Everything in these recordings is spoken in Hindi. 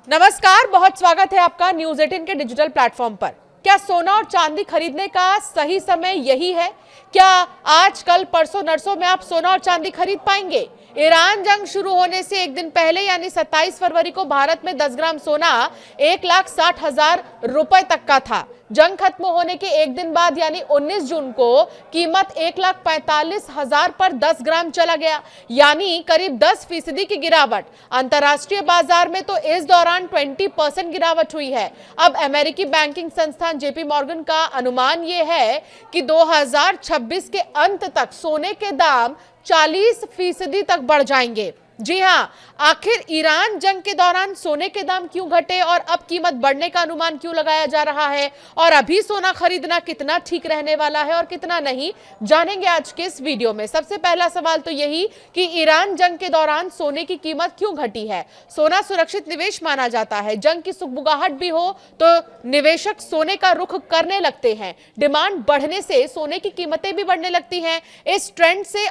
नमस्कार, बहुत स्वागत है आपका न्यूज 18 के डिजिटल प्लेटफॉर्म पर। क्या सोना और चांदी खरीदने का सही समय यही है? क्या आज कल परसों नरसों में आप सोना और चांदी खरीद पाएंगे? ईरान जंग शुरू होने से एक दिन पहले यानी 27 फरवरी को भारत में 10 ग्राम सोना 1,60,000 रुपए तक का था। जंग खत्म होने के एक दिन बाद यानी 19 जून को कीमत 1,45,000 पर 10 ग्राम चला गया, यानी करीब 10% की गिरावट। अंतर्राष्ट्रीय बाजार में तो इस दौरान 20% गिरावट हुई है। अब अमेरिकी बैंकिंग संस्थान जेपी मॉर्गन का अनुमान यह है कि 2026 के अंत तक सोने के दाम 40% तक बढ़ जाएंगे। जी हां, आखिर ईरान जंग के दौरान सोने के दाम क्यों घटे और अब कीमत बढ़ने का अनुमान क्यों लगाया जा रहा है, और अभी सोना खरीदना कितना ठीक रहने वाला है और कितना नहीं, जानेंगे आज के इस वीडियो में। सबसे पहला सवाल तो यही कि ईरान जंग के दौरान सोने की कीमत क्यों घटी है। सोना सुरक्षित निवेश माना जाता है। जंग की सुगबुगाहट भी हो तो निवेशक सोने का रुख करने लगते हैं। डिमांड बढ़ने से सोने की कीमतें भी बढ़ने लगती हैं। इस ट्रेंड से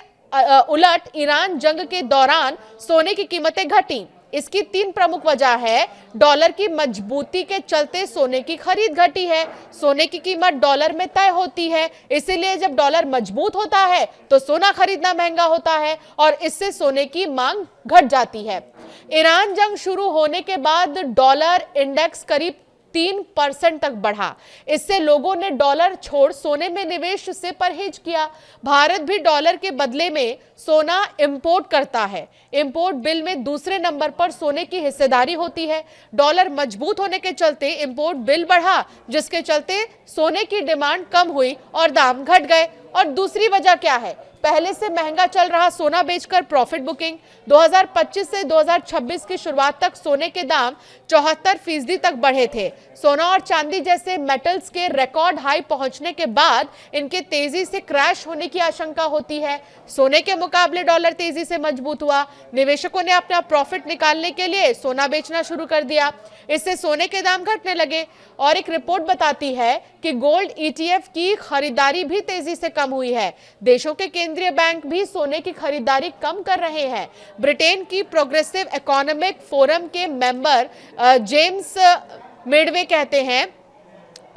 उलट ईरान जंग के दौरान सोने की कीमतें घटी। इसकी 3 प्रमुख वजह है। डॉलर की मजबूती के चलते सोने की खरीद घटी है। सोने की कीमत डॉलर में तय होती है, इसीलिए जब डॉलर मजबूत होता है तो सोना खरीदना महंगा होता है और इससे सोने की मांग घट जाती है। ईरान जंग शुरू होने के बाद डॉलर इंडेक्स करीब 3% तक बढ़ा। इससे लोगों ने डॉलर छोड़ सोने में निवेश से परहेज किया। भारत भी डॉलर के बदले में सोना इंपोर्ट करता है। इंपोर्ट बिल में दूसरे नंबर पर सोने की हिस्सेदारी होती है। डॉलर मजबूत होने के चलते इंपोर्ट बिल बढ़ा, जिसके चलते सोने की डिमांड कम हुई और दाम घट गए। और दूसरी वजह क्या है? पहले से महंगा चल रहा सोना बेचकर प्रॉफिट बुकिंग। 2025 से 2026 की शुरुआत तक सोने के दाम 74% तक बढ़े थे। सोना और चांदी जैसे मेटल्स के रिकॉर्ड हाई पहुंचने के बाद इनके तेजी से क्रैश होने की आशंका होती है। सोने के मुकाबले डॉलर तेजी से मजबूत हुआ। निवेशकों ने अपना प्रॉफिट निकालने के लिए सोना बेचना शुरू कर दिया। इससे सोने के दाम घटने लगे। और एक रिपोर्ट बताती है कि गोल्ड ETF की खरीदारी भी तेजी से कम हुई है। देशों के केंद्रीय बैंक भी सोने की खरीदारी कम कर रहे हैं। ब्रिटेन की प्रोग्रेसिव इकोनॉमिक फोरम के मेंबर जेम्स मिडवे कहते हैं,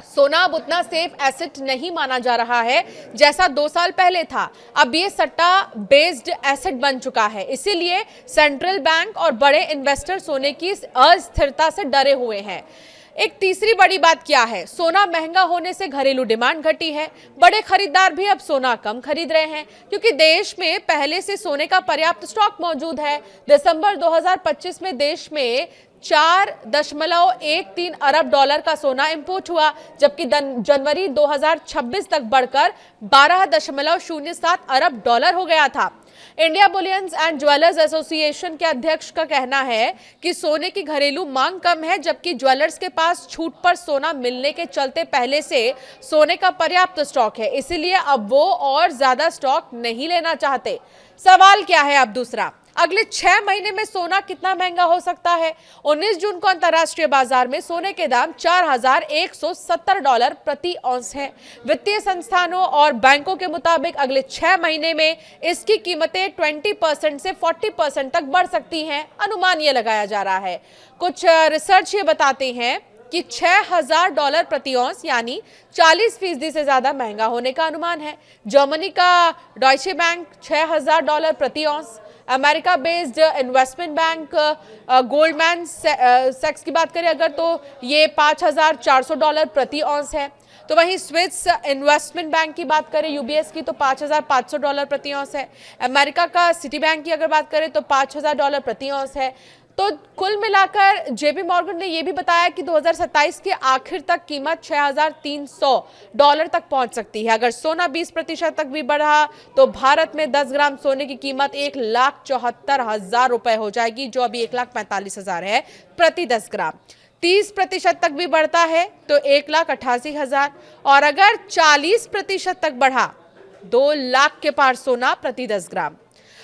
सोना अब उतना सेफ एसेट नहीं माना जा रहा है जैसा 2 साल पहले था। अब ये सट्टा बेस्ड एसेट बन चुका है। इसीलिए सेंट्रल बैंक और बड़े इन्वेस्टर सोने की अस्थिरता से डरे हुए हैं। एक तीसरी बड़ी बात क्या है? सोना महंगा होने से घरेलू डिमांड घटी है। बड़े खरीदार भी अब सोना कम खरीद रहे हैं क्योंकि देश में पहले से सोने का पर्याप्त स्टॉक मौजूद है। दिसंबर 2025 में देश में 4.13 अरब डॉलर का सोना इंपोर्ट हुआ, जबकि जनवरी 2026 तक बढ़कर 12.07 अरब डॉलर हो गया था। India bullions and jewellers association के अध्यक्ष का कहना है कि सोने की घरेलू मांग कम है, जबकि ज्वेलर्स के पास छूट पर सोना मिलने के चलते पहले से सोने का पर्याप्त स्टॉक है, इसलिए अब वो और ज्यादा स्टॉक नहीं लेना चाहते। सवाल क्या है अब दूसरा? अगले 6 महीने में सोना कितना महंगा हो सकता है? 19 जून को अंतर्राष्ट्रीय बाजार में सोने के दाम $4,170 प्रति औंस है। वित्तीय संस्थानों और बैंकों के मुताबिक अगले 6 महीने में इसकी कीमतें 20% से 40% तक बढ़ सकती हैं। अनुमान ये लगाया जा रहा है। कुछ रिसर्च ये बताते हैं कि $6,000 प्रति औंस यानी 40% से ज्यादा महंगा होने का अनुमान है। जर्मनी का डॉयचे बैंक $6,000 प्रति ounce, America based investment bank Goldman सैक्स की बात करें अगर तो ये $5,400 प्रति औंस है। तो वहीं स्विस इन्वेस्टमेंट बैंक की बात करें UBS की तो $5,500 प्रति औंस है। अमेरिका का सिटी बैंक की अगर बात करें तो $5,000 प्रति औंस है। तो कुल मिलाकर जेपी मॉर्गन ने यह भी बताया कि 2027 के आखिर तक कीमत $6,300 तक पहुंच सकती है। अगर सोना 20% तक भी बढ़ा तो भारत में 10 ग्राम सोने की कीमत 1,74,000 रुपए हो जाएगी, जो अभी 1,45,000 है प्रति 10 ग्राम। 30% तक भी बढ़ता है तो 1,88,000, और अगर 40% तक बढ़ा 2 लाख के पार सोना प्रति 10 ग्राम।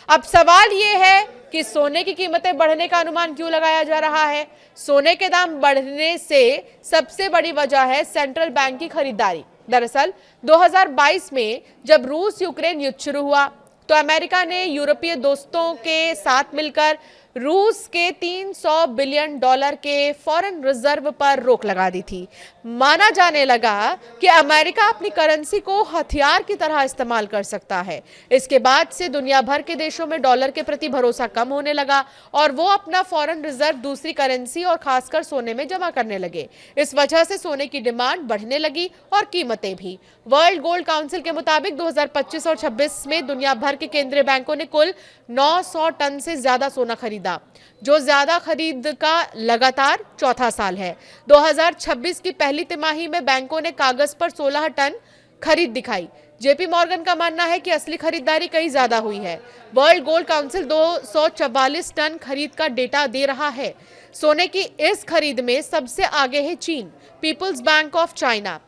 अब सवाल यह है कि सोने की कीमतें बढ़ने का अनुमान क्यों लगाया जा रहा है? सोने के दाम बढ़ने से सबसे बड़ी वजह है सेंट्रल बैंक की खरीदारी। दरअसल 2022 में जब रूस यूक्रेन युद्ध शुरू हुआ तो अमेरिका ने यूरोपीय दोस्तों के साथ मिलकर रूस के 300 बिलियन डॉलर के फॉरेन रिजर्व पर रोक लगा दी थी। माना जाने लगा कि अमेरिका अपनी करेंसी को हथियार की तरह इस्तेमाल कर सकता है। इसके बाद से दुनिया भर के देशों में डॉलर के प्रति भरोसा कम होने लगा और वो अपना फॉरेन रिजर्व दूसरी करेंसी और खासकर सोने में जमा करने लगे। इस वजह से सोने की डिमांड बढ़ने लगी और कीमतें भी। वर्ल्ड गोल्ड काउंसिल के मुताबिक 2025 और 26 में दुनिया भर के केंद्रीय बैंकों ने कुल 900 टन से ज्यादा सोना खरीदा, जो ज्यादा खरीद का लगातार चौथा साल है। 2026 की पहली तिमाही में बैंकों ने कागज पर 16 टन खरीद दिखाई। जेपी मॉर्गन का मानना है कि असली खरीदारी कहीं ज्यादा हुई है। वर्ल्ड गोल्ड काउंसिल 244 टन खरीद का डेटा दे रहा है। सोने की इस खरीद में सबसे आगे है चीन। पीपल्स बैंक ऑफ चाइना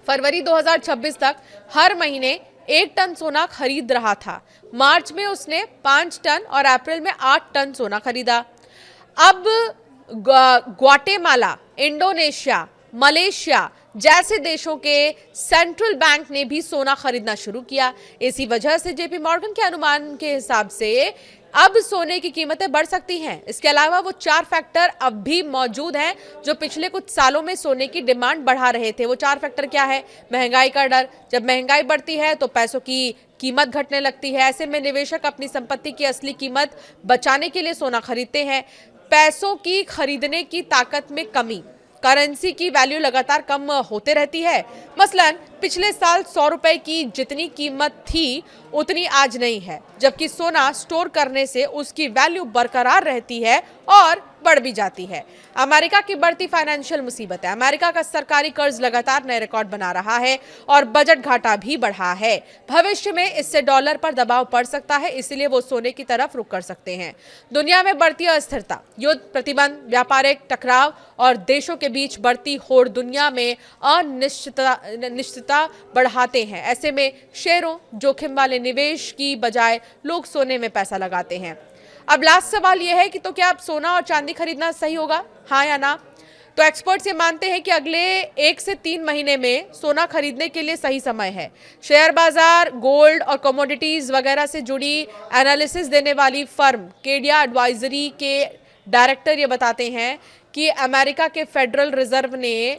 फरवरी 2026 तक हर महीने 1 टन सोना खरीद रहा था। मार्च में उसने 5 टन और अप्रैल में 8 टन सोना खरीदा। अब ग्वाटेमाला, इंडोनेशिया, मलेशिया जैसे देशों के सेंट्रल बैंक ने भी सोना खरीदना शुरू किया। इसी वजह से जेपी मॉर्गन के अनुमान के हिसाब से अब सोने की कीमतें बढ़ सकती हैं। इसके अलावा वो 4 फैक्टर अब भी मौजूद हैं जो पिछले कुछ सालों में सोने की डिमांड बढ़ा रहे थे। वो 4 फैक्टर क्या है? महंगाई का डर। जब महंगाई बढ़ती है तो पैसों की कीमत घटने लगती है। ऐसे में निवेशक अपनी संपत्ति की असली कीमत बचाने के लिए सोना खरीदते हैं। पैसों की खरीदने की ताकत में कमी, करेंसी की वैल्यू लगातार कम होते रहती है। मसलन पिछले साल 100 रुपए की जितनी कीमत थी उतनी आज नहीं है, जबकि सोना स्टोर करने से उसकी वैल्यू बरकरार रहती है और बढ़ भी जाती है। अमेरिका की बढ़ती फाइनेंशियल मुसीबत है। अमेरिका का सरकारी कर्ज लगातार नए रिकॉर्ड बना रहा है और बजट घाटा भी बढ़ा है। भविष्य में इससे डॉलर पर दबाव पड़ सकता है, इसलिए वो सोने की तरफ रुख कर सकते हैं। दुनिया में बढ़ती अस्थिरता, युद्ध, प्रतिबंध, व्यापारिक टकराव और देशों के बीच बढ़ती होड़ दुनिया में अनिश्चितता बढ़ाते हैं। ऐसे में शेयरों, जोखिम वाले निवेश की बजाय लोग सोने में पैसा लगाते हैं। अब लास्ट सवाल यह है कि तो क्या अब सोना और चांदी खरीदना सही होगा, हाँ या ना? तो एक्सपर्ट्स ये मानते हैं कि अगले 1 से 3 महीने में सोना खरीदने के लिए सही समय है। शेयर बाजार, गोल्ड और कमोडिटीज वगैरह से जुड़ी एनालिसिस देने वाली फर्म केडिया एडवाइजरी के डायरेक्टर ये बताते हैं कि अमेरिका के फेडरल रिजर्व ने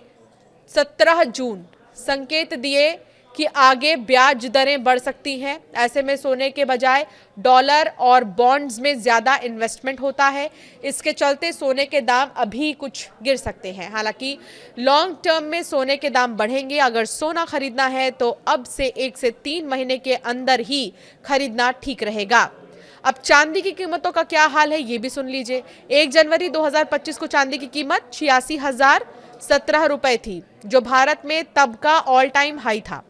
17 जून संकेत दिए कि आगे ब्याज दरें बढ़ सकती हैं। ऐसे में सोने के बजाय डॉलर और बॉन्ड्स में ज़्यादा इन्वेस्टमेंट होता है। इसके चलते सोने के दाम अभी कुछ गिर सकते हैं। हालांकि लॉन्ग टर्म में सोने के दाम बढ़ेंगे। अगर सोना खरीदना है तो अब से 1 से 3 महीने के अंदर ही खरीदना ठीक रहेगा। अब चांदी की कीमतों का क्या हाल है ये भी सुन लीजिए। 1 जनवरी 2025 को चांदी की कीमत 86,017 रुपए थी, जो भारत में तब का ऑल टाइम हाई था।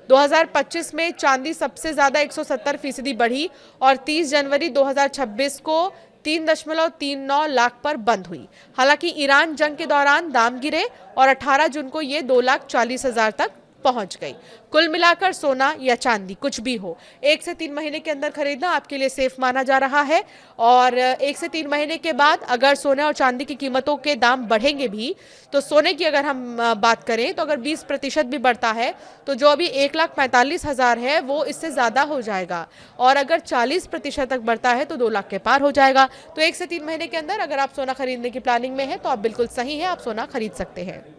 2025 में चांदी सबसे ज्यादा 170% बढ़ी और 30 जनवरी 2026 को 3.39 लाख पर बंद हुई। हालांकि ईरान जंग के दौरान दाम गिरे और 18 जून को ये 2,40,000 तक पहुंच गई। कुल मिलाकर सोना या चांदी कुछ भी हो, 1 से 3 महीने के अंदर खरीदना आपके लिए सेफ माना जा रहा है। और 1 से 3 महीने के बाद अगर सोने और चांदी की कीमतों के दाम बढ़ेंगे भी, तो सोने की अगर हम बात करें तो अगर 20% भी बढ़ता है तो जो अभी 1,45,000 है वो इससे ज़्यादा हो जाएगा। और अगर 40% तक बढ़ता है तो 2 लाख के पार हो जाएगा। तो 1 से 3 महीने के अंदर अगर आप सोना खरीदने की प्लानिंग में है तो आप बिल्कुल सही है, आप सोना खरीद सकते हैं।